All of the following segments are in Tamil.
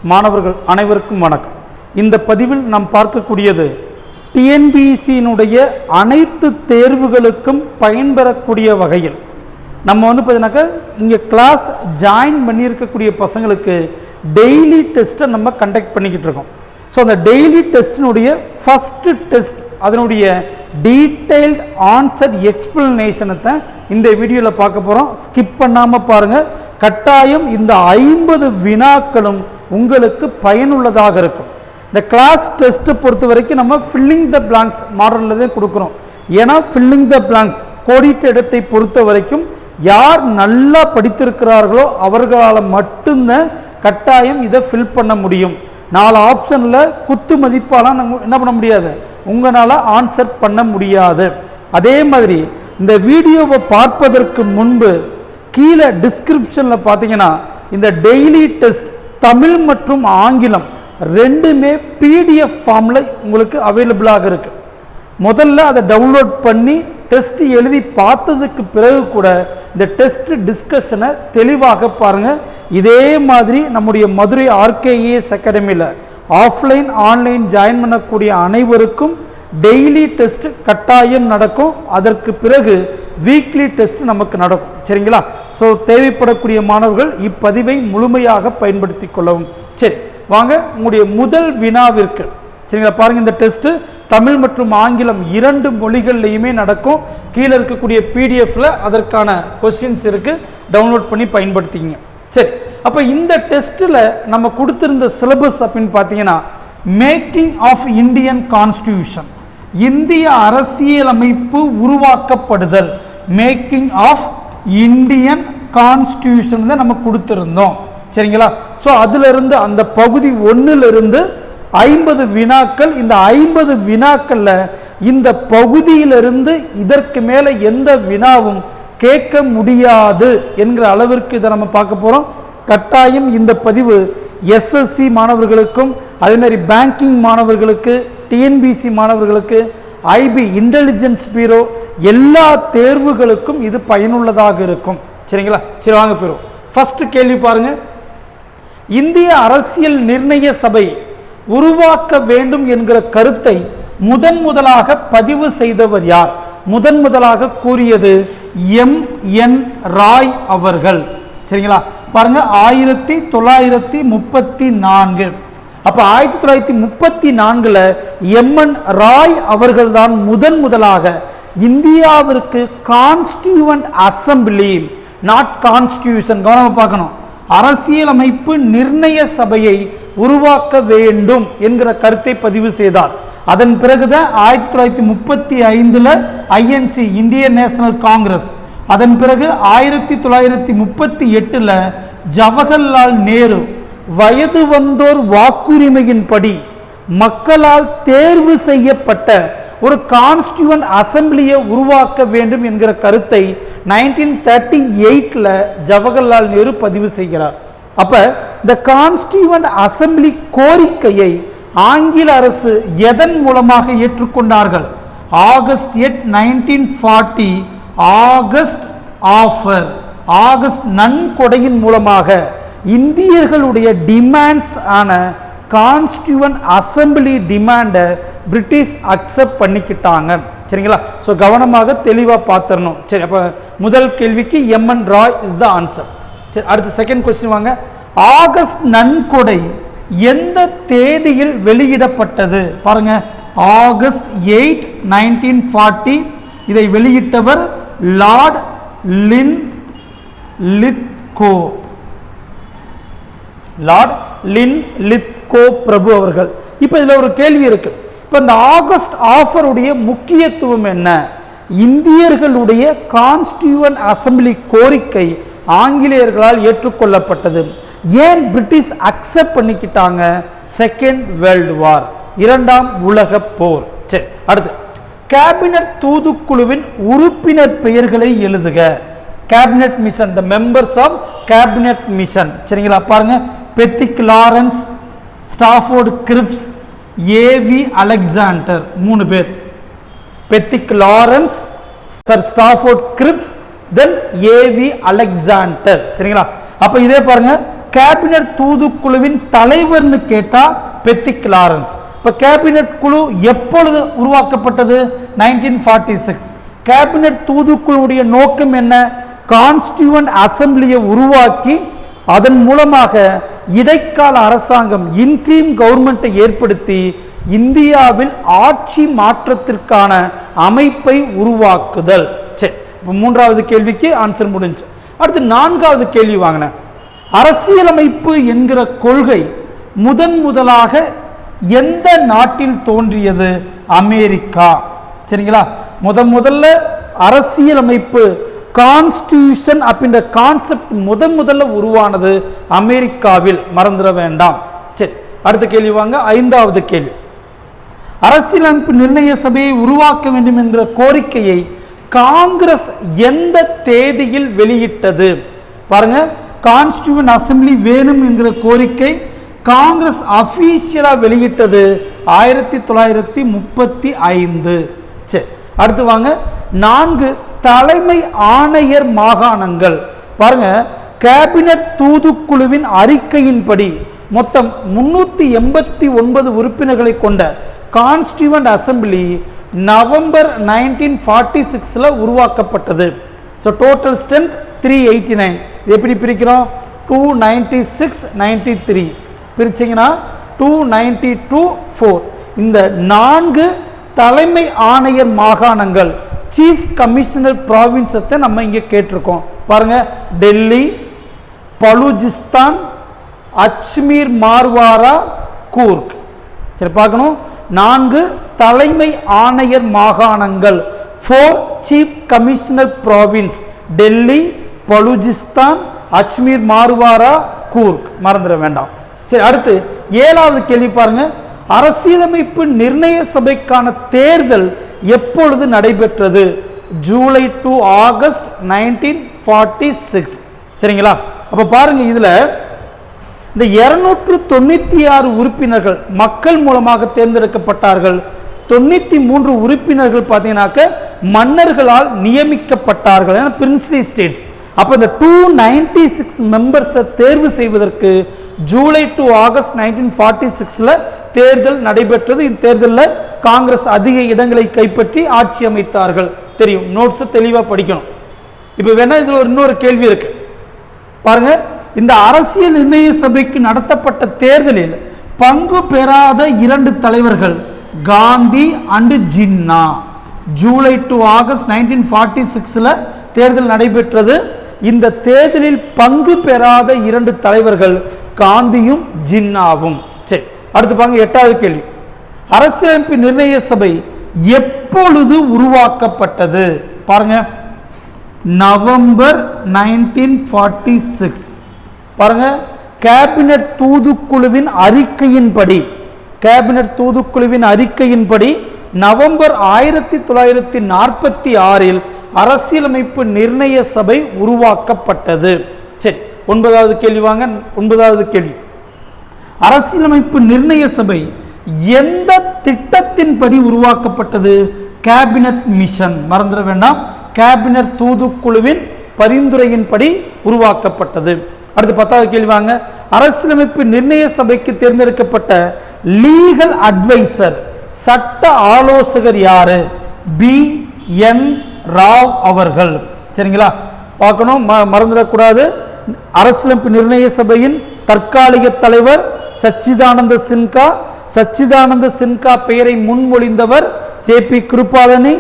மாணவர்கள் அனைவருக்கும் வணக்கம். இந்த பதிவில் நாம் பார்க்கக்கூடியது டிஎன்பிஎஸ்சியினுடைய அனைத்து தேர்வுகளுக்கும் பயன்பெறக்கூடிய வகையில் நம்ம பார்த்தீங்கன்னாக்கா இங்கே கிளாஸ் ஜாயின் பண்ணியிருக்கக்கூடிய பசங்களுக்கு டெய்லி டெஸ்ட்டை நம்ம கண்டக்ட் பண்ணிக்கிட்டு இருக்கோம். ஸோ அந்த டெய்லி டெஸ்ட்டினுடைய ஃபஸ்ட்டு டெஸ்ட் அதனுடைய டீட்டெயில்டு ஆன்சர் எக்ஸ்பிளனேஷனை தான் இந்த வீடியோவில் பார்க்க போகிறோம். ஸ்கிப் பண்ணாமல் பாருங்கள். கட்டாயம் இந்த 50 வினாக்களும் உங்களுக்கு பயனுள்ளதாக இருக்கும். இந்த கிளாஸ் டெஸ்ட்டை பொறுத்த வரைக்கும் நம்ம ஃபில்லிங் த பிளாங்க்ஸ் மாடலில் தான் கொடுக்குறோம். ஏன்னா ஃபில்லிங் த பிளாங்க்ஸ் கோடிட்ட இடத்தை பொறுத்த வரைக்கும் யார் நல்லா படித்திருக்கிறார்களோ அவர்களால் மட்டும்தான் கட்டாயம் இதை ஃபில் பண்ண முடியும். 4 ஆப்ஷனில் குத்து மதிப்பாலாம் நம்ம என்ன பண்ண முடியாது, உங்களால் ஆன்சர் பண்ண முடியாது. அதே மாதிரி இந்த வீடியோவை பார்ப்பதற்கு முன்பு கீழே டிஸ்கிரிப்ஷனில் பார்த்தீங்கன்னா இந்த டெய்லி டெஸ்ட் தமிழ் மற்றும் ஆங்கிலம் ரெண்டுமே PDF ஃபார்மில் உங்களுக்கு அவைலபிளாக இருக்குது. முதல்ல அதை டவுன்லோட் பண்ணி டெஸ்ட் எழுதி பார்த்ததுக்கு பிறகு கூட இந்த டெஸ்ட் டிஸ்கஷனை தெளிவாக பாருங்கள். இதே மாதிரி நம்முடைய மதுரை RKES அகாடமியில் ஆஃப்லைன் ஆன்லைன் ஜாயின் பண்ணக்கூடிய அனைவருக்கும் டெய்லி டெஸ்ட் கட்டாயம் நடக்கும். அதற்கு பிறகு வீக்லி டெஸ்ட் நமக்கு நடக்கும். சரிங்களா? ஸோ தேவைப்படக்கூடிய மாணவர்கள் இப்பதிவை முழுமையாக பயன்படுத்தி கொள்ளவும். சரி, வாங்க உங்களுடைய முதல் வினாவிற்கு. சரிங்களா? பாருங்கள், இந்த டெஸ்ட்டு தமிழ் மற்றும் ஆங்கிலம் 2 மொழிகள்லையுமே நடக்கும். கீழே இருக்கக்கூடிய PDFல அதற்கான கொஸ்டின்ஸ் இருக்குது, டவுன்லோட் பண்ணி பயன்படுத்திங்க. சரி, அப்போ இந்த டெஸ்ட்டில் நம்ம கொடுத்துருந்த சிலபஸ் அப்படின்னு பார்த்தீங்கன்னா மேக்கிங் ஆஃப் இந்தியன் கான்ஸ்டியூஷன், இந்திய அரசியலமைப்பு உருவாக்கப்படுதல், மேக்கிங் ஆஃப் இந்தியன் கான்ஸ்டியூஷன் தான் நம்ம கொடுத்துருந்தோம். சரிங்களா? ஸோ அதிலிருந்து அந்த பகுதி 1லிருந்து 50 வினாக்கள். இந்த 50 வினாக்களில் இந்த பகுதியிலிருந்து இதற்கு மேலே எந்த வினாவும் கேட்க முடியாது என்கிற அளவிற்கு இதை நம்ம பார்க்க போகிறோம். கட்டாயம் இந்த பதிவு SSC மாணவர்களுக்கும் அதேமாதிரி பேங்கிங் மாணவர்களுக்கு, TNPSC மாணவர்களுக்கு, IB இன்டெலிஜென்ஸ் பியூரோ எல்லா தேர்வுகளுக்கும் இது பயனுள்ளதாக இருக்கும். சரிங்களா? சரி, வாங்க போயிடும். ஃபர்ஸ்ட் கேள்வி பாருங்க. இந்திய அரசியல் நிர்ணய சபை உருவாக்க வேண்டும் என்கிற கருத்தை முதலாக பதிவு செய்தவர் யார்? முதலாக கூறியது MN ராய் அவர்கள். சரிங்களா? பாருங்க, 1934. அப்போ 1934 MN ராய் அவர்கள் தான் முதலாக இந்தியாவிற்கு கான்ஸ்டியூவன்ட் அசம்பிளி, நாட் கான்ஸ்டியூஷன், கவனமாக பார்க்கணும், அரசியலமைப்பு நிர்ணய சபையை உருவாக்க வேண்டும் என்கிற கருத்தை பதிவு செய்தார். அதன் பிறகுதான் 1935 INC இந்தியன் நேஷனல் காங்கிரஸ், அதன் பிறகு 1938 ஜவஹர்லால் நேரு வயது வந்தோர் வாக்குரிமையின்படி மக்களால் தேர்வு செய்யப்பட்ட ஒரு கான்ஸ்டியூவன்ட் அசம்பிளியை உருவாக்க வேண்டும் என்கிற கருத்தை 1938 ஜவஹர்லால் நேரு பதிவு செய்கிறார். அப்ப இந்த கான்ஸ்டியூவன்ட் அசம்பிளி கோரிக்கையை ஆங்கில அரசு எதன் மூலமாக ஏற்றுக்கொண்டார்கள்? ஆகஸ்ட் 8, 1940 ஆகஸ்ட் ஆஃபர், ஆகஸ்ட் நன்கொடையின் மூலமாக இந்தியர்களுடைய டிமாண்ட்ஸ் ஆன கான்ஸ்டியூவன்ட் அசம்பிளி டிமாண்டை பிரிட்டிஷ் அக்செப்ட் பண்ணிக்கிட்டாங்க. சரிங்களா? ஸோ கவனமாக தெளிவாக பார்த்துடணும். சரி, அப்போ முதல் கேள்விக்கு MN Roy is the answer. சரி, அடுத்த செகண்ட் கொஸ்டின் வாங்க. ஆகஸ்ட் நன்கொடை எந்த தேதியில் வெளியிடப்பட்டது? பாருங்க, ஆகஸ்ட் 8, 1940. இதை வெளியிட்டவர் லார்ட் லின்லித்கோ, லார்ட் லின்லித்கோ பிரபு அவர்கள். இப்போ இதில் ஒரு கேள்வி இருக்கு. இப்போ இந்த ஆகஸ்ட் ஆஃபருடைய முக்கியத்துவம் என்ன? இந்தியர்களுடைய கான்ஸ்டியூவன்ட் அசம்பிளி கோரிக்கை ஆங்கிலேயர்களால் ஏற்றுக்கொள்ளப்பட்டது. ஏன் பிரிட்டிஷ் அக்செப்ட் பண்ணிக்கிட்டாங்க? செகண்ட் வேர்ல்டு வார், 2ஆம் உலக போர். சரி, அடுத்து கேபினட் தூதுக்குழுவின் உறுப்பினர் பெயர்களை எழுதுக. Cabinet mission, the members of cabinet mission. சரிங்களா? பாருங்க, Pethick Lawrence, Stafford Cripps, AV Alexander, 3 பேர். Pethick Lawrence, sir Stafford Cripps, then AV Alexander. சரிங்களா? அப்போ இதே பாருங்க, கேபினட் தூதுக்குழுவின் தலைவர்னு கேட்டா பெத்திக் லாரன்ஸ். இப்ப கேபினட் குழு எப்பொழுது உருவாக்கப்பட்டது? 1946. கேபினட் தூதுக்குழுவுடைய நோக்கம் என்ன? கான்ஸ்டியூவன்ட் அசம்பிளியை உருவாக்கி அதன் மூலமாக இடைக்கால அரசாங்கம் இன்ட்ரீம் கவர்மெண்ட்டை ஏற்படுத்தி இந்தியாவில் ஆட்சி மாற்றத்திற்கான அமைப்பை உருவாக்குதல். சரி, இப்போ மூன்றாவது கேள்விக்கு ஆன்சர் முடிஞ்சு. அடுத்து நான்காவது கேள்வி வாங்கினேன். அரசியலமைப்பு என்கிற கொள்கை முதலாக எந்த நாட்டில் தோன்றியது? அமெரிக்கா. சரிங்களா? முதல்ல அரசியலமைப்பு கான்ஸ்டிடியூஷன் அப்படின்ற கான்செப்ட் முதல்ல உருவானது அமெரிக்காவில், மறந்துட வேண்டாம். சரி, அடுத்த கேள்வி வாங்க. ஐந்தாவது கேள்வி. அரசியலமைப்பு நிர்ணய சபையை உருவாக்க வேண்டும் என்கிற கோரிக்கையை காங்கிரஸ் எந்த தேதியில் வெளியிட்டது? பாருங்க, கான்ஸ்டிடியூவன்ட் அசம்பிளி வேணும் என்கிற கோரிக்கை காங்கிரஸ் அபிஷியலா வெளியிட்டது 1935. சரி, அடுத்து வாங்க. 4 தலைமை ஆணையர் மாகாணங்கள். பாருங்க, கேபினட் தூதுக்குழுவின் அறிக்கையின்படி மொத்தம் 389 உறுப்பினர்களை கொண்ட கான்ஸ்டிடியூவன்ட் அசம்பிளி நவம்பர் 1946 உருவாக்கப்பட்டது. So total strength 389. எப்படி பிரிக்கிறோம்? 296, 93 பிரிச்சிங்கன்னா 292, 4. இந்த 4 தலைமை ஆணையர் மாகாணங்கள், சீஃப் கமிஷனர் ப்ராவின்ஸத்தை நம்ம இங்கே கேட்டிருக்கோம். பாருங்க, டெல்லி, பலூச்சிஸ்தான், அஜ்மீர், மார்வாரா, கூர்க். சரி, பார்க்கணும். 4 தலைமை ஆணையர் மாகாணங்கள், 4 chief commissioner province, Delhi, Baluchistan, Ajmer, Marwara, Coorg. மறந்துட வேண்டாம். சரி, அடுத்து 7வது கேள்வி பாருங்க. அரசியலமைப்பு நிர்ணய சபைக்கான தேர்தல் எப்பொழுது நடைபெற்றது? July to August 1946. சரிங்களா? அப்ப பாருங்க, இதுல இந்த 296 உறுப்பினர்கள் மக்கள் மூலமாக தேர்ந்தெடுக்கப்பட்டார்கள். 93 உறுப்பினர்கள் பார்த்தீங்கன்னாக்க மன்னர்களால் நியமிக்கப்பட்டார்கள், பிரின்ஸ்லி ஸ்டேட்ஸ். அப்போ இந்த 296 மெம்பர்ஸை தேர்வு செய்வதற்கு ஜூலை டு ஆகஸ்ட் 1946 தேர்தல் நடைபெற்றது. இந்த தேர்தலில் காங்கிரஸ் அதிக இடங்களை கைப்பற்றி ஆட்சி அமைத்தார்கள். தெரியும், நோட்ஸை தெளிவாக படிக்கணும். இப்போ வேணா இதில் இன்னொரு கேள்வி இருக்கு பாருங்க. இந்த அரசியல் நிர்ணய சபைக்கு நடத்தப்பட்ட தேர்தலில் பங்கு பெறாத 2 தலைவர்கள் Gandhi and Jinnah. July to August 1946 தேர்தல் நடைபெற்றது. இந்த தேர்தலில் பங்கு பெறாத 2 தலைவர்கள் காந்தியும் ஜின்னாவும். சரி, அடுத்து பாருங்க. 8வது கேள்வி. அரசியலமைப்பு நிர்ணய சபை எப்பொழுது உருவாக்கப்பட்டது? பாருங்க, நவம்பர் 1946. பாருங்க, கேபினட் தூதுக்குழுவின் அறிக்கையின்படி நவம்பர் 1946 அரசியலமைப்பு நிர்ணய சபை உருவாக்கப்பட்டது. சரி, 9வது கேள்வி வாங்க. 9வது கேள்வி. அரசியலமைப்பு நிர்ணய சபை எந்த திட்டத்தின்படி உருவாக்கப்பட்டது? Cabinet mission. மறந்துட வேண்டாம், கேபினட் தூதுக்குழுவின் பரிந்துரையின்படி உருவாக்கப்பட்டது. அடுத்து 10வது கேள்வி வாங்க. அரசியலமைப்பு நிர்ணய சபைக்கு தேர்ந்தெடுக்கப்பட்ட லீகல் அட்வைசர், சட்ட ஆலோசகர் யாரு? BN ராவ் அவர்கள். சரிங்களா? பார்க்கணும், மறந்துடக்கூடாது. அரசியலமைப்பு நிர்ணய சபையின் தற்காலிக தலைவர் சச்சிதானந்த சின்ஹா. சச்சிதானந்த சின்ஹா பெயரை முன்மொழிந்தவர் JP கிருபாலனி.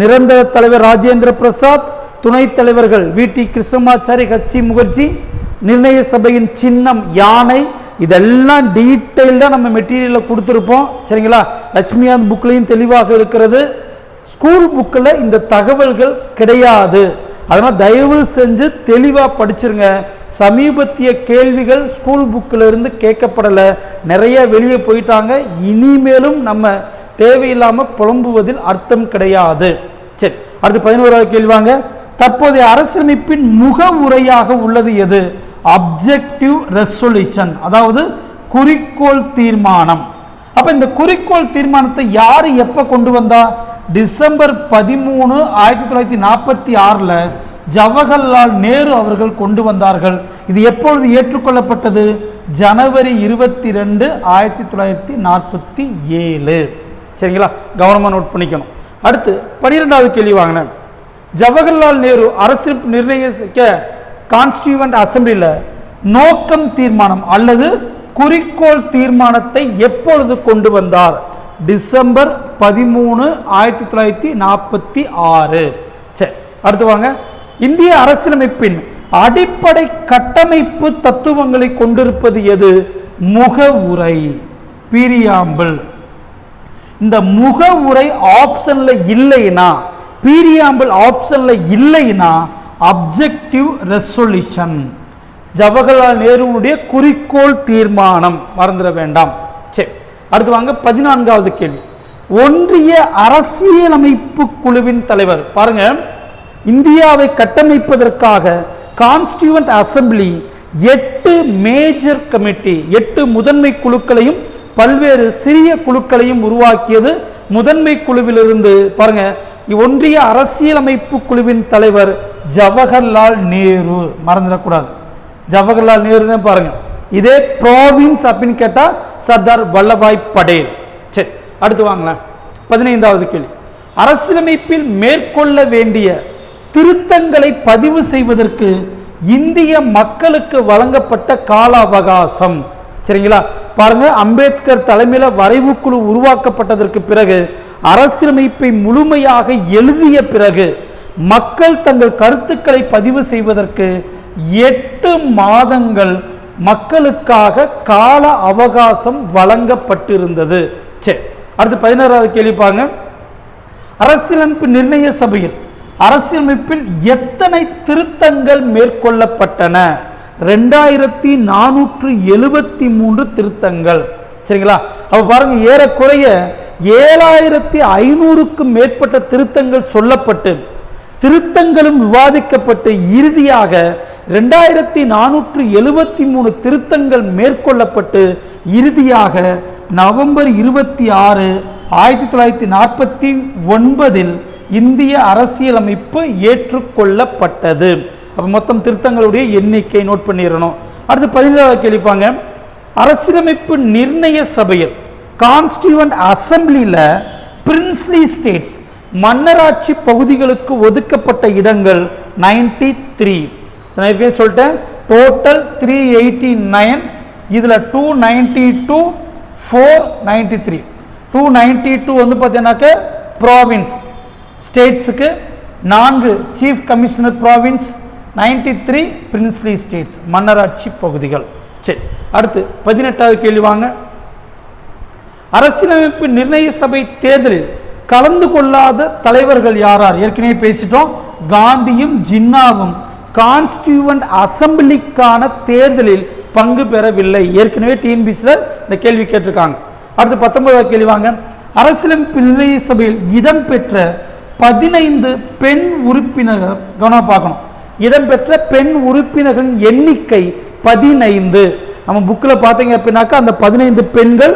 நிரந்தர தலைவர் ராஜேந்திர பிரசாத். துணைத் தலைவர்கள் VT கிருஷ்ணமாச்சாரி, HC முகர்ஜி. நிர்ணய சபையின் சின்னம் யானை. இதெல்லாம் டீட்டெயில்டாக நம்ம மெட்டீரியலில் கொடுத்துருப்போம். சரிங்களா? லட்சுமிகாந்த் புக்லையும் தெளிவாக இருக்கிறது. ஸ்கூல் புக்கில் இந்த தகவல்கள் கிடையாது. அதனால் தயவு செஞ்சு தெளிவாக படிச்சிருங்க. சமீபத்திய கேள்விகள் ஸ்கூல் புக்கில் இருந்து கேட்கப்படலை, நிறைய வெளியே போயிட்டாங்க. இனிமேலும் நம்ம தேவையில்லாமல் புலம்புவதில் அர்த்தம் கிடையாது. சரி, அடுத்து 11வது கேள்வி வாங்க. தற்போதைய அரசியலமைப்பின் முக உரையாக உள்ளது எது? அப்ஜெக்டிவ் ரெசல்யூஷன், அதாவது குறிக்கோள் தீர்மானம். அப்ப இந்த குறிக்கோள் தீர்மானத்தை யாரு எப்ப கொண்டு வந்தா? டிசம்பர் 13, 1946 ஜவஹர்லால் நேரு அவர்கள் கொண்டு வந்தார்கள். இது எப்பொழுது ஏற்றுக்கொள்ளப்பட்டது? ஜனவரி 22, 1947. சரிங்களா, கவனமாக நோட் பண்ணிக்கணும். அடுத்து 12வது கேள்வி வாங்கினேன். ஜவஹர்லால் நேரு அரசியல் நிர்ணயிக்க கான்ஸ்டியூவன்ட் அசம்பிளியில் நோக்கம் தீர்மானம் அல்லது குறிக்கோள் தீர்மானத்தை எப்பொழுது கொண்டு வந்தார்? டிசம்பர் 13, 1946. சரி, அடுத்து வாங்க. இந்திய அரசியலமைப்பின் அடிப்படை கட்டமைப்பு தத்துவங்களை கொண்டிருப்பது எது? முகவுரை, பீரியாம்பிள். இந்த முகவுரை ஆப்ஷன்ல இல்லைனா, பீரியாம்பிள் ஆப்ஷன்ல இல்லைனா அப்ஜெக்டிவ் ரெசல்யூஷன், ஜவஹர்லால் நேருவுடைய குறிக்கோள் தீர்மானம், மறந்துட வேண்டாம். சரி, அடுத்து வாங்க. 14வது கேள்வி. ஒன்றிய அரசியலமைப்பு குழுவின் தலைவர். பாருங்க, இந்தியாவை கட்டமைப்பதற்காக கான்ஸ்டியூவன்ட் அசம்பிளி 8 மேஜர் கமிட்டி, 8 முதன்மை குழுக்களையும் பல்வேறு சிறிய குழுக்களையும் உருவாக்கியது. முதன்மை குழுவிலிருந்து பாருங்க, ஒன்றிய அரசியலமைப்பு குழுவின் தலைவர் ஜவஹர்லால் நேரு, மறந்துடக்கூடாது. ஜவஹர்லால் நேரு தான். பாருங்க, இதே ப்ராவின்ஸ் அப்படின்னு கேட்டா சர்தார் வல்லபாய் படேல். சரி, அடுத்து வாங்கலாம். 15வது கேள்வி. அரசியலமைப்பில் மேற்கொள்ள வேண்டிய திருத்தங்களை பதிவு செய்வதற்கு இந்திய மக்களுக்கு வழங்கப்பட்ட கால அவகாசம். சரிங்களா, பாருங்க, அம்பேத்கர் தலைமையில் வரைவு குழு உருவாக்கப்பட்டதற்கு பிறகு, அரசியலமைப்பை முழுமையாக எழுதிய பிறகு மக்கள் தங்கள் கருத்துக்களை பதிவு செய்வதற்கு 8 மாதங்கள் மக்களுக்காக கால அவகாசம் வழங்கப்பட்டிருந்தது. சரி, அடுத்து 16வது கேள்வி பாருங்க. அரசியலமைப்பு நிர்ணய சபையில் அரசியலமைப்பில் எத்தனை திருத்தங்கள் மேற்கொள்ளப்பட்டன? 2473 திருத்தங்கள். சரிங்களா, அப்ப பாருங்க, ஏறக்குறைய 7500க்கும் மேற்பட்ட திருத்தங்கள் சொல்லப்பட்டு, திருத்தங்களும் விவாதிக்கப்பட்டு இறுதியாக 2473 திருத்தங்கள் மேற்கொள்ளப்பட்டு இறுதியாக நவம்பர் 26, 1949 இந்திய அரசியலமைப்பு ஏற்றுக்கொள்ளப்பட்டது. அப்போ மொத்தம் திருத்தங்களுடைய எண்ணிக்கை நோட் பண்ணிடணும். அடுத்து 17வது கேள்விப்பாங்க. அரசியலமைப்பு நிர்ணய சபையில் கான்ஸ்டியூவன்ட் அசம்பிளியில் பிரின்ஸ்லி ஸ்டேட்ஸ் மன்னராட்சி பகுதிகளுக்கு ஒதுக்கப்பட்ட இடங்கள் 93. சொல்லிட்டேன், டோட்டல் 389. இதில் 292, 493. 292 வந்து பார்த்தீங்கன்னாக்க ப்ராவின்ஸ் ஸ்டேட்ஸுக்கு, 4 chief commissioner province, 93 princely states மன்னராட்சி பகுதிகள். சரி, அடுத்து 18வது கேள்வி வாங்க. அரசியலமைப்பு நிர்ணய சபை தேர்தலில் கலந்து கொள்ளாத தலைவர்கள் யாரார்? ஏற்கனவே பேசிட்டோம். காந்தியும் ஜின்னாவும் கான்ஸ்டியூவன்ட் அசம்பிளிக்கான தேர்தலில் பங்கு பெறவில்லை. ஏற்கனவே டிஎன்பிசியில் இந்த கேள்வி கேட்டிருக்காங்க. அடுத்து 19வது கேள்வி வாங்க. அரசியலமைப்பு நிர்ணய சபையில் இடம்பெற்ற 15 பெண் உறுப்பினர்கள், கவனம் பார்க்கணும், இடம்பெற்ற பெண் உறுப்பினர்களின் எண்ணிக்கை 15. நம்ம புக்கில் பார்த்தீங்க அப்படின்னாக்கா அந்த 15 பெண்கள்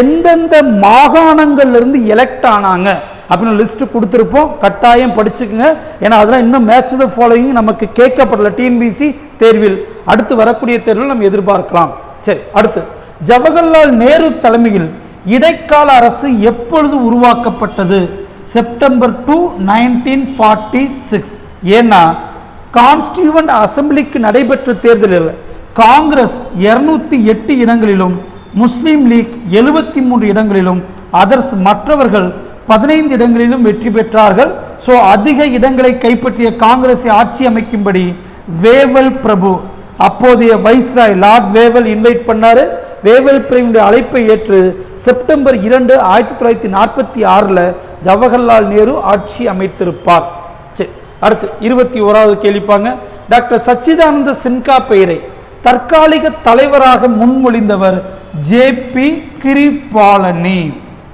எந்தெந்த மாகாணங்கள்லேருந்து எலெக்ட் ஆனாங்க அப்படின்னு லிஸ்ட் கொடுத்துருப்போம். கட்டாயம் படிச்சுக்குங்க. ஏன்னா அதெல்லாம் இன்னும் மேட்ச் த ஃபாலோயிங் நமக்கு கேட்கப்படல டிஎன்பிசி தேர்வில். அடுத்து வரக்கூடிய தேர்வில் நம்ம எதிர்பார்க்கலாம். சரி, அடுத்து ஜவஹர்லால் நேரு தலைமையில் இடைக்கால அரசு எப்பொழுது உருவாக்கப்பட்டது? செப்டம்பர் 2, 1946. ஏன்னா கான்ஸ்டியூவன்ட் அசம்பிளிக்கு நடைபெற்ற தேர்தலில் காங்கிரஸ் 208 இடங்களிலும், முஸ்லீம் லீக் 73 இடங்களிலும், அதர்ஸ் மற்றவர்கள் 15 இடங்களிலும் வெற்றி பெற்றார்கள். ஸோ அதிக இடங்களை கைப்பற்றிய காங்கிரஸை ஆட்சி அமைக்கும்படி வேவல் பிரபு, அப்போதைய வைஸ்ராய் லார்ட் வேவல் இன்வைட் பண்ணாரு. வேவல் பிரபுடைய அழைப்பை ஏற்று செப்டம்பர் 2, 1946 ஜவஹர்லால் நேரு ஆட்சி அமைத்திருப்பார். சரி, அடுத்து 21வது கேள்விப்பாங்க. டாக்டர் சச்சிதானந்த சின்ஹா பெயரை தற்காலிக தலைவராக முன்மொழிந்தவர் ஜேபி கிரிபாலனி.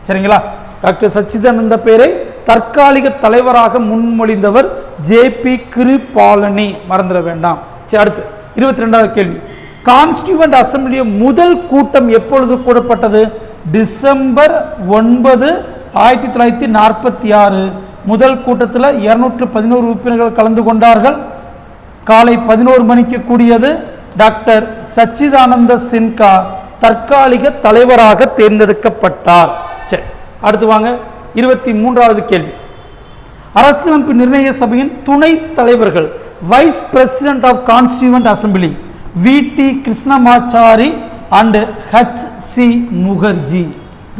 சரிங்களா, டாக்டர் சச்சிதானந்த பெயரை தற்காலிக தலைவராக முன்மொழிந்தவர் ஜேபி கிரிபாலனி, மறந்துட வேண்டாம். சரி, அடுத்து 22வது கேள்வி. கான்ஸ்டியூவன்ட் அசம்பிளிய முதல் கூட்டம் எப்பொழுது கூடப்பட்டது? டிசம்பர் 9, 1946. முதல் கூட்டத்தில் 211 உறுப்பினர்கள் கலந்து கொண்டார்கள். காலை 11 மணிக்கு கூடியது. டாக்டர் சச்சிதானந்த சின்ஹா தற்காலிக தலைவராக தேர்ந்தெடுக்கப்பட்டார். சரி, அடுத்து வாங்க 23வது கேள்வி. அரசியலமைப்பு நிர்ணய சபையின் துணைத் தலைவர்கள் vice president of constituent assembly V T. Krishnamachari and H.C. Mukherjee.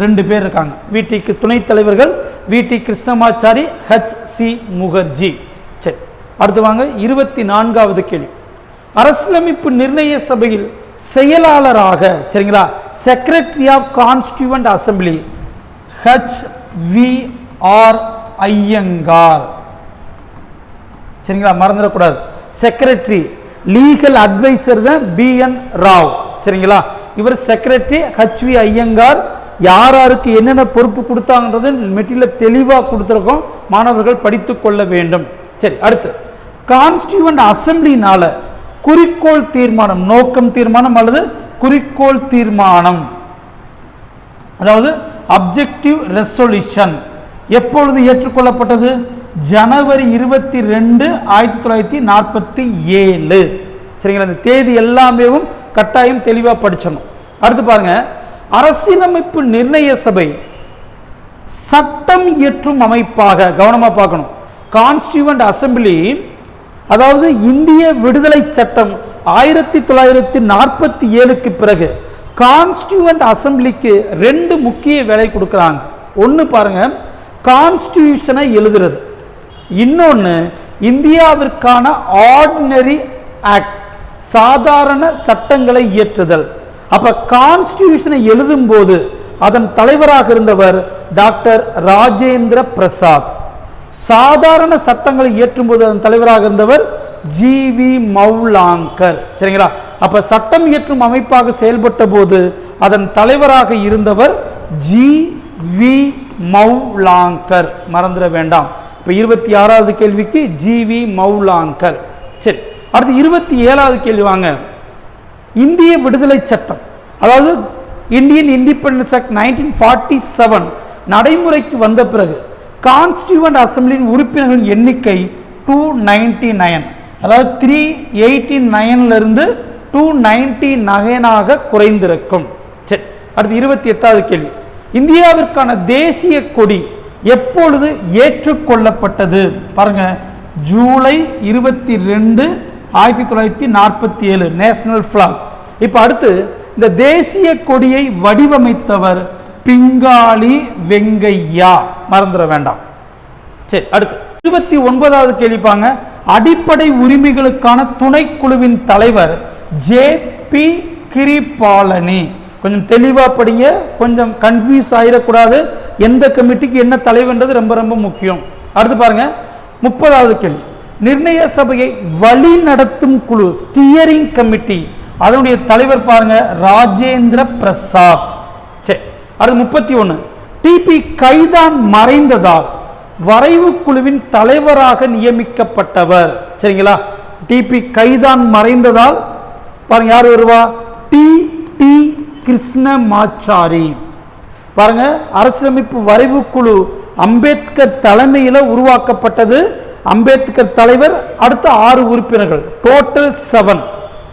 2 பேர் இருக்காங்க. வி.டி.க்கு துணைத் தலைவர்கள் வி.டி. கிருஷ்ணமாச்சாரி, H.C. முகர்ஜி. சரி, அடுத்து வாங்க 24வது கேள்வி. அரசியலமைப்பு நிர்ணய சபையில் செயலாளராக, சரிங்களா, secretary of constituent assembly H.V.R. Iyengar. சரிங்களா, மறந்துடக்கூடாது. செக்ரட்டரி, லீகல் அட்வைசர் தான் B.N. ராவ். சரிங்களா, இவர் செக்ரட்டரி H.V. ஐயங்கார். யாருக்கு என்னென்ன பொறுப்பு கொடுத்தாங்கன்றது மெட்டீரியல் தெளிவாக கொடுத்துருக்கோம், மாணவர்கள் படித்து கொள்ள வேண்டும். சரி, அடுத்து கான்ஸ்டியூவன்ட் அசம்பிளினால குறிக்கோள் தீர்மானம், நோக்கம் தீர்மானம் அல்லது குறிக்கோள் தீர்மானம், அதாவது அப்ஜெக்டிவ் ரெசல்யூஷன் எப்பொழுது ஏற்றுக்கொள்ளப்பட்டது? ஜனவரி 22, 1947. சரிங்களா, இந்த தேதி எல்லாமே கட்டாயம் தெளிவாக படிச்சணும். அடுத்து பாருங்க, அரசியலமைப்பு நிர்ணய சபை சட்டம் இயற்றும் அமைப்பாக, கவனமா பார்க்கணும், கான்ஸ்டியூவன்ட் அசம்பிளி, அதாவது இந்திய விடுதலை சட்டம் 1947க்கு பிறகு கான்ஸ்டியூவன்ட் அசம்பிளிக்கு 2 முக்கிய வேலை கொடுக்குறாங்க. ஒன்று பாருங்க, கான்ஸ்டியூஷனை எழுதுறது, இன்னொன்று இந்தியாவிற்கான ஆர்டினரி ஆக்ட், சாதாரண சட்டங்களை இயற்றுதல். அப்ப கான்ஸ்டியூஷனை எழுதும் போது அதன் தலைவராக இருந்தவர் டாக்டர் ராஜேந்திர பிரசாத். சாதாரண சட்டங்களை இயற்றும் போது அதன் தலைவராக இருந்தவர் ஜி.வி. மௌலாங்கர். சரிங்களா, அப்ப சட்டம் இயற்றும் அமைப்பாக செயல்பட்ட போது அதன் தலைவராக இருந்தவர் ஜி.வி. மௌலாங்கர். மறந்துட வேண்டாம். இப்ப 26வது கேள்விக்கு ஜி.வி. மௌலாங்கர். சரி, அடுத்து 27வது கேள்வி வாங்க. இந்திய விடுதலை சட்டம், அதாவது இந்தியன் இண்டிபெண்டன்ஸ் ஆக்ட் 1947 நடைமுறைக்கு வந்த பிறகு கான்ஸ்டியூவன்ட் அசம்பிளியின் உறுப்பினர்களின் எண்ணிக்கை 299, அதாவது 389 இருந்து 299 குறைந்திருக்கும். சரி, அடுத்து 28வது கேள்வி. இந்தியாவிற்கான தேசிய கொடி எப்பொழுது ஏற்றுக்கொள்ளப்பட்டது? பாருங்க, ஜூலை 22, 1947 நேஷனல் பிளாக். இப்ப அடுத்து இந்த தேசிய கொடியை வடிவமைத்தவர் பிங்காளி வெங்கையா. மறந்துட வேண்டாம். சரி, அடுத்து 29வது கேள்விப்பாங்க. அடிப்படை உரிமைகளுக்கான துணைக்குழுவின் தலைவர் ஜே.பி. கிரிபாலனி. கொஞ்சம் தெளிவாக படிங்க, கொஞ்சம் கன்ஃபியூஸ் ஆயிடக்கூடாது. எந்த கமிட்டிக்கு என்ன தலைவன்றது ரொம்ப ரொம்ப முக்கியம். அடுத்து பாருங்க 30வது கேள்வி. நிர்ணய சபையை வழி நடத்தும் குழு, ஸ்டியரிங் கமிட்டி, அதனுடைய தலைவர் பாருங்க ராஜேந்திர பிரசாத். சரி, அடுத்து 31. டி.பி. கைதான் மறைந்ததால் வரைவு குழுவின் தலைவராக நியமிக்கப்பட்டவர். சரிங்களா, டி.பி. கைதான் மறைந்ததால் பாருங்க யார் வருவா? டி.டி. கிருஷ்ணமாச்சாரி. பாருங்க, அரசியலமைப்பு வரைவு குழு அம்பேத்கர் தலைமையில் உருவாக்கப்பட்டது. அம்பேத்கர் தலைவர், அடுத்த 6 உறுப்பினர்கள், டோட்டல் 7.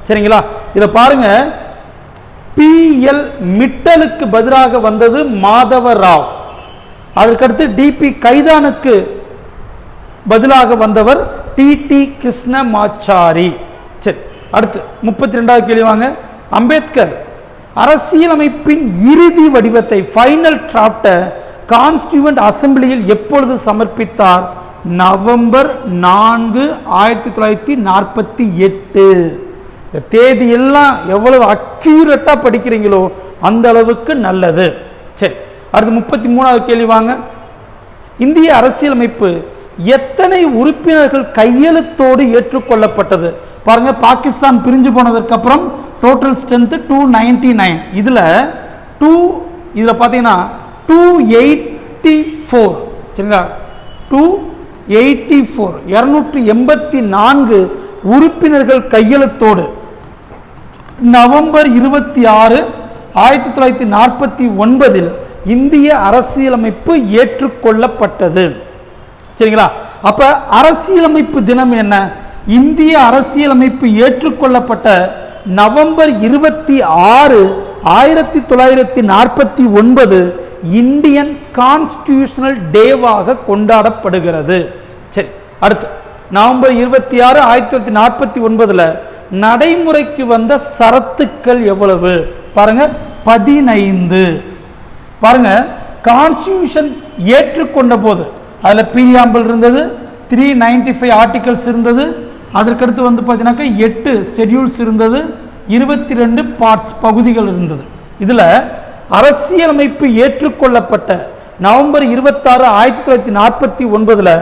சரிங்களா, இதை பாருங்க, பி.எல். மிட்டலுக்கு பதிலாக வந்தது மாதவ ராவ். அதற்கடுத்து டி.பி. கைதானுக்கு பதிலாக வந்தவர் டி.டி. கிருஷ்ணமாச்சாரி. சரி, அடுத்து 32வது கேள்வி வாங்க. அம்பேத்கர் அரசியலமைப்பின் இறுதி வடிவத்தை, ஃபைனல் டிராப்டை கான்ஸ்டியூவன்ட் அசம்பிளியில் எப்பொழுது சமர்ப்பித்தார்? நவம்பர் 4, 1948. தேதி எல்லாம் எவ்வளவு அக்யூரேட்டா படிக்கிறீங்களோ அந்த அளவுக்கு நல்லது. சரி, அடுத்து 33வது கேள்வி வாங்க. இந்திய அரசியலமைப்பு எத்தனை உறுப்பினர்கள் கையெழுத்தோடு ஏற்றுக்கொள்ளப்பட்டது? பாருங்க, பாகிஸ்தான் பிரிஞ்சு போனதற்கு அப்புறம் டோட்டல் ஸ்ட்ரென்த் 299. இதுல பார்த்தீங்கன்னா 284. சரிங்களா, 284, 284 உறுப்பினர்கள் கையெழுத்தோடு நவம்பர் 26, 1949 இந்திய அரசியலமைப்பு ஏற்றுக்கொள்ளப்பட்டது. சரிங்களா, அப்ப அரசியலமைப்பு தினம் என்ன? இந்திய அரசியலமைப்பு ஏற்றுக்கொள்ளப்பட்ட நவம்பர் 26, 1949 இந்தியன் கான்ஸ்டிடியூஷனல் டேவாக கொண்டாடப்படுகிறது. சரி, அடுத்து நவம்பர் 26, 1949 நடைமுறைக்கு வந்த சரத்துக்கள் எவ்வளவு பாருங்க? 15. பாருங்க, கான்ஸ்டிடியூஷன் ஏற்றுக்கொண்ட போது அதில் பீரியாம்பிள் இருந்தது, 395 ஆர்டிகல்ஸ் இருந்தது, அதற்கடுத்து வந்து பார்த்தீங்கன்னாக்கா 8 ஷெட்யூல்ஸ் இருந்தது, 22 பார்ட்ஸ் பகுதிகள் இருந்தது. இதில் அரசியலமைப்பு ஏற்றுக்கொள்ளப்பட்ட நவம்பர் 26, 1949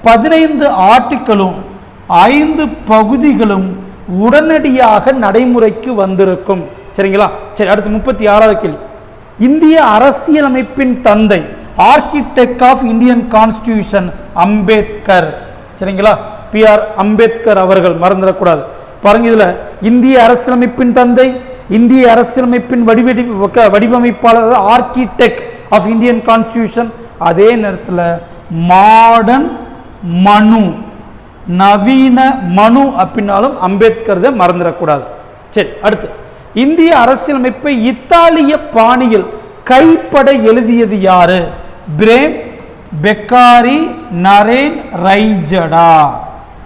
15 ஆர்டிகளும் 5 பகுதிகளும் உடனடியாக நடைமுறைக்கு வந்திருக்கும். சரிங்களா? சரி, அடுத்து 36வது கேள்வி. இந்திய அரசியலமைப்பின் தந்தை, architect of Indian constitution, Ambedkar. சரிங்களா? பி.ஆர். அம்பேத்கர் அவர்கள், மறந்துடக்கூடாது. பாருங்க, இதுல இந்திய அரசியலமைப்பின் தந்தை, இந்திய அரசியலமைப்பின் வடிவமைப்பாளர், ஆர்கிடெக்ட் ஆஃப் இந்தியன் கான்ஸ்டிடியூஷன். அதே நேரத்தில் மாடர்ன் மனு, நவீன மனு அப்படின்னாலும் அம்பேத்கர் தான், மறந்துடக்கூடாது. சரி, அடுத்து இந்திய அரசியலமைப்பை இத்தாலிய பாணியில் கைப்பட எழுதியது யாரு? பிரேம், பெக்காரி, நரேன், ரைஜடா.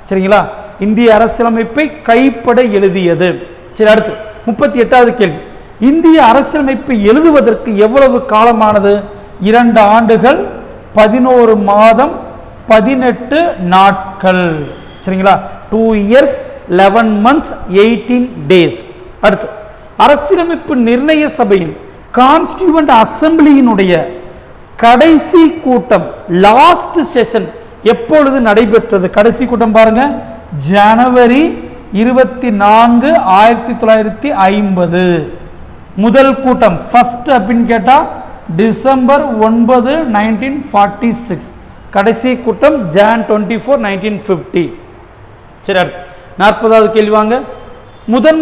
சரிங்களா? இந்திய அரசியலமைப்பை கைப்பட எழுதியது. சரி, அடுத்து 38வது கேள்வி. இந்திய அரசியலமைப்பை எழுதுவதற்கு எவ்வளவு காலமானது? 2 ஆண்டுகள், 11 மாதம், 18 நாட்கள். சரிங்களா? 2 years, 11 months, 18 days. அடுத்து அரசியலமைப்பு நிர்ணய சபையின் கான்ஸ்டிடியூவன்ட் அசம்பிளியினுடைய கடைசி கூட்டம், லாஸ்ட் செஷன் எப்பொழுது நடைபெற்றது? கடைசி கூட்டம் பாருங்க, ஜனவரி 24, 1950. முதல் கூட்டம் ஃபர்ஸ்ட் அப்படின்னு கேட்டா டிசம்பர் 9, 1946. கடைசி கூட்டம் ஜான் 24, 1950. சரி, அடுத்து 40வது கேள்வி வாங்க.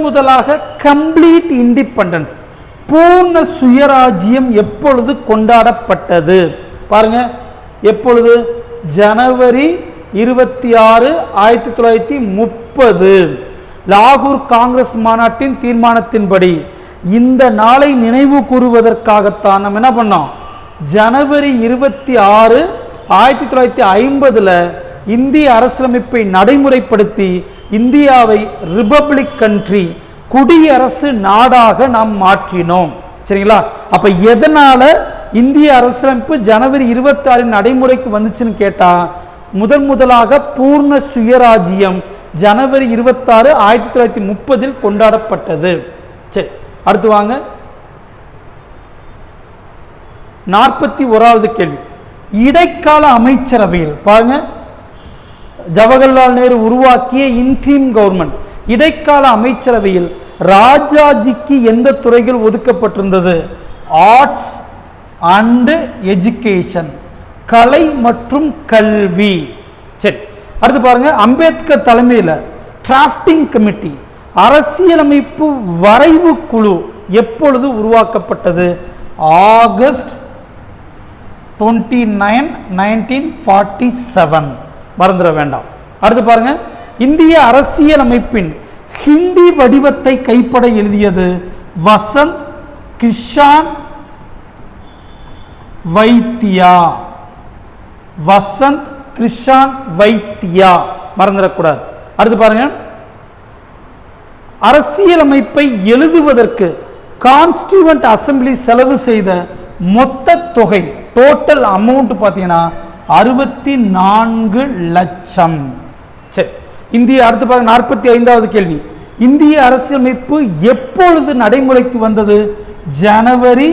முதலாக கம்ப்ளீட் இண்டிபெண்டன்ஸ், பூர்ண சுயராஜ்யம் எப்பொழுது கொண்டாடப்பட்டது? பாருங்க, எப்பொழுது? ஜனவரி 26, 1930 லாகூர் காங்கிரஸ் மாநாட்டின் தீர்மானத்தின்படி இந்த நாளை நினைவு கூறுவதற்காகத்தான் நம்ம என்ன பண்ணோம்? ஜனவரி 26, 1950 இந்திய அரசியலமைப்பை நடைமுறைப்படுத்தி இந்தியாவை ரிபப்ளிக் கண்ட்ரி, குடியரசு நாடாக நாம் மாற்றினோம். சரிங்களா? அப்ப எதனால இந்திய அரசியலமைப்பு ஜனவரி 26 நடைமுறைக்கு வந்துச்சுன்னு கேட்டா, முதலாக பூர்ண சுயராஜ்யம் ஜனவரி 26, 1930 கொண்டாடப்பட்டது. சரி, அடுத்து வாங்க 41வது கேள்வி. இடைக்கால அமைச்சரவையில் பாருங்க, ஜவஹர்லால் நேரு உருவாக்கிய இன்டீம் கவர்மெண்ட், இடைக்கால அமைச்சரவையில் ராஜாஜிக்கு எந்த துறைகள் ஒதுக்கப்பட்டிருந்தது? ஆர்ட்ஸ் அண்ட் எஜுகேஷன், கலை மற்றும் கல்வி. சரி, அடுத்து பாருங்க, அம்பேத்கர் தலைமையில் டிராஃப்டிங் கமிட்டி, அரசியலமைப்பு வரைவு குழு எப்பொழுது உருவாக்கப்பட்டது? ஆகஸ்ட் 29, 1947. மறந்துட வேண்டாம். அடுத்து பாருங்க, இந்திய அரசியலமைப்பின் ஹிந்தி வடிவத்தை கைப்பட எழுதியது வசந்த் கிஷான் வைத்தியா. வசந்த் கிருஷான் வைத்தியா, மறந்துடக்கூடாது. அடுத்து பாருங்க, அரசியலமைப்பை எழுதுவதற்கு கான்ஸ்டிடியூவன்ட் அசம்பிளி செலவு செய்த மொத்த தொகை, டோட்டல் அமௌண்ட் பார்த்தீங்கன்னா 64 லட்சம். சரி, இந்திய அடுத்து பாருங்க 45வது கேள்வி. இந்திய அரசியலமைப்பு எப்பொழுது நடைமுறைக்கு வந்தது? ஜனவரி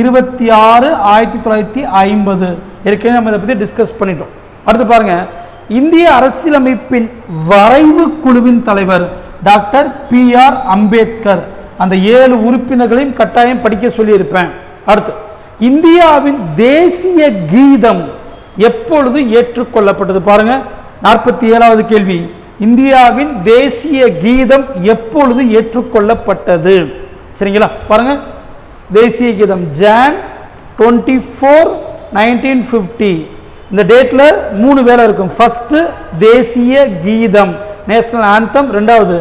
26, 1950. ஏற்கனவே நம்ம இதை பற்றி டிஸ்கஸ் பண்ணிட்டோம். அடுத்து பாருங்க, இந்திய அரசியலமைப்பின் வரைவு குழுவின் தலைவர் டாக்டர் பி.ஆர். அம்பேத்கர். அந்த 7 உறுப்பினர்களையும் கட்டாயம் படிக்க சொல்லியிருப்பேன். அடுத்து இந்தியாவின் தேசிய கீதம் எப்பொழுது ஏற்றுக்கொள்ளப்பட்டது? பாருங்க 47வது கேள்வி. இந்தியாவின் தேசிய கீதம் எப்பொழுது ஏற்றுக்கொள்ளப்பட்டது? சரிங்களா? பாருங்க, தேசிய கீதம் ஜான் 24, 1950. இந்த டேட்ல 3 வேலை இருக்கும். ஃபர்ஸ்ட் தேசிய கீதம் நேஷனல் ஆந்தம். ரெண்டாவது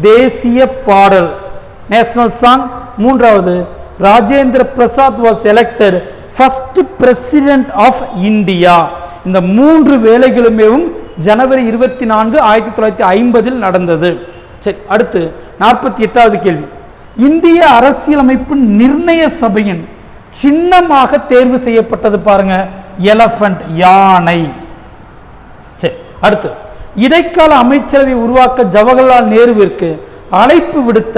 தேசிய பாடல் நேஷனல் சாங். மூன்றாவது Rajendra Prasad was elected first president of India. இந்த 3 வேலைகளுமே ஜனவரி 24, 1950 நடந்தது. சரி, அடுத்து 48வது கேள்வி. இந்திய அரசியலமைப்பு நிர்ணய சபையின் சின்னமாக தேர்வு செய்யப்பட்டது பாருங்க, எலஃபண்ட், யானை. சரி, அடுத்து இடைக்கால அமைச்சரவை உருவாக்க ஜவஹர்லால் நேருவிற்கு அழைப்பு விடுத்த,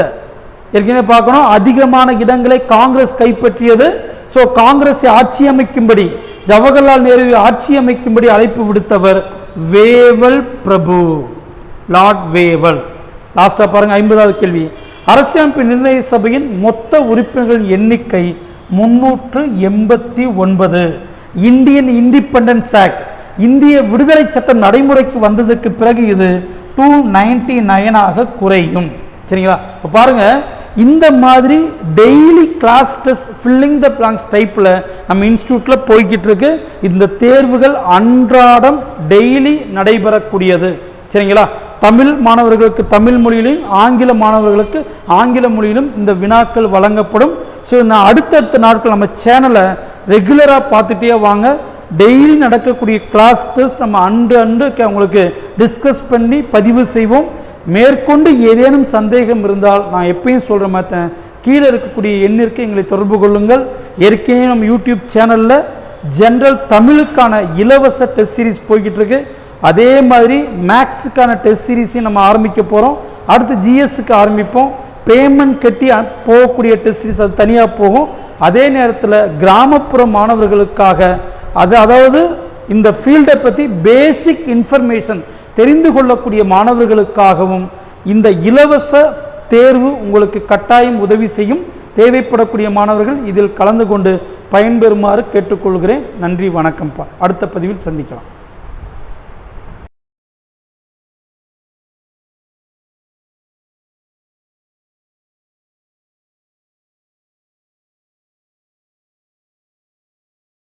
ஏற்கனவே பார்க்கணும், அதிகமான இடங்களை காங்கிரஸ் கைப்பற்றியது. ஸோ காங்கிரஸை ஆட்சி அமைக்கும்படி, ஜவஹர்லால் நேருவை ஆட்சி அமைக்கும்படி அழைப்பு விடுத்தவர் வேவல் பிரபு, லார்ட் வேவல். லாஸ்டா பாருங்க 50வது கேள்வி. அரசியலமைப்பு நிர்ணய சபையின் மொத்த உறுப்பினர்களின் எண்ணிக்கை 389. இந்தியன் இண்டிபெண்டன்ஸ் ஆக்ட், இந்திய விடுதலை சட்டம் நடைமுறைக்கு வந்ததற்கு பிறகு இது 299 குறையும். சரிங்களா? இப்போ பாருங்க, இந்த மாதிரி daily class test filling the blanks டைப்பில் நம்ம இன்ஸ்டியூட்டில் போய்கிட்டு இருக்கு. இந்த தேர்வுகள் அன்றாடம் டெய்லி நடைபெறக்கூடியது. சரிங்களா? தமிழ் மாணவர்களுக்கு தமிழ் மொழியிலும், ஆங்கில மாணவர்களுக்கு ஆங்கில மொழியிலும் இந்த வினாக்கள் வழங்கப்படும். ஸோ நான் அடுத்தடுத்த நாட்கள் நம்ம சேனலை ரெகுலராக பார்த்துட்டே வாங்க. டெய்லி நடக்கக்கூடிய கிளாஸ் டெஸ்ட் நம்ம அன்று உங்களுக்கு டிஸ்கஸ் பண்ணி பதிவு செய்வோம். மேற்கொண்டு ஏதேனும் சந்தேகம் இருந்தால் நான் எப்பயும் சொல்கிற மாதிரி கீழே இருக்கக்கூடிய எண்ணிற்கு எங்களை தொடர்பு கொள்ளுங்கள். ஏற்கனவே நம்ம யூடியூப் சேனலில் ஜென்ரல் தமிழுக்கான இலவச டெஸ்ட் சீரீஸ் போய்கிட்டு இருக்கு. அதே மாதிரி மேக்ஸுக்கான டெஸ்ட் சீரீஸையும் நம்ம ஆரம்பிக்க போகிறோம். அடுத்து ஜிஎஸ்க்கு ஆரம்பிப்போம். பேமெண்ட் கட்டி போகக்கூடிய டெஸ்ட் சீரீஸ் அது தனியாக போகும். அதே நேரத்தில் கிராமப்புற மாணவர்களுக்காக அதாவது இந்த ஃபீல்டை பற்றி பேசிக் இன்ஃபர்மேஷன் தெரிந்து கொள்ளக்கூடிய மாணவர்களுக்காகவும் இந்த இலவச தேர்வு உங்களுக்கு கட்டாயம் உதவி செய்யும். தேவைப்படக்கூடிய மாணவர்கள் இதில் கலந்து கொண்டு பயன்பெறுமாறு கேட்டுக்கொள்கிறேன். நன்றி, வணக்கம்ப்பா. அடுத்த பதிவில் சந்திக்கலாம்.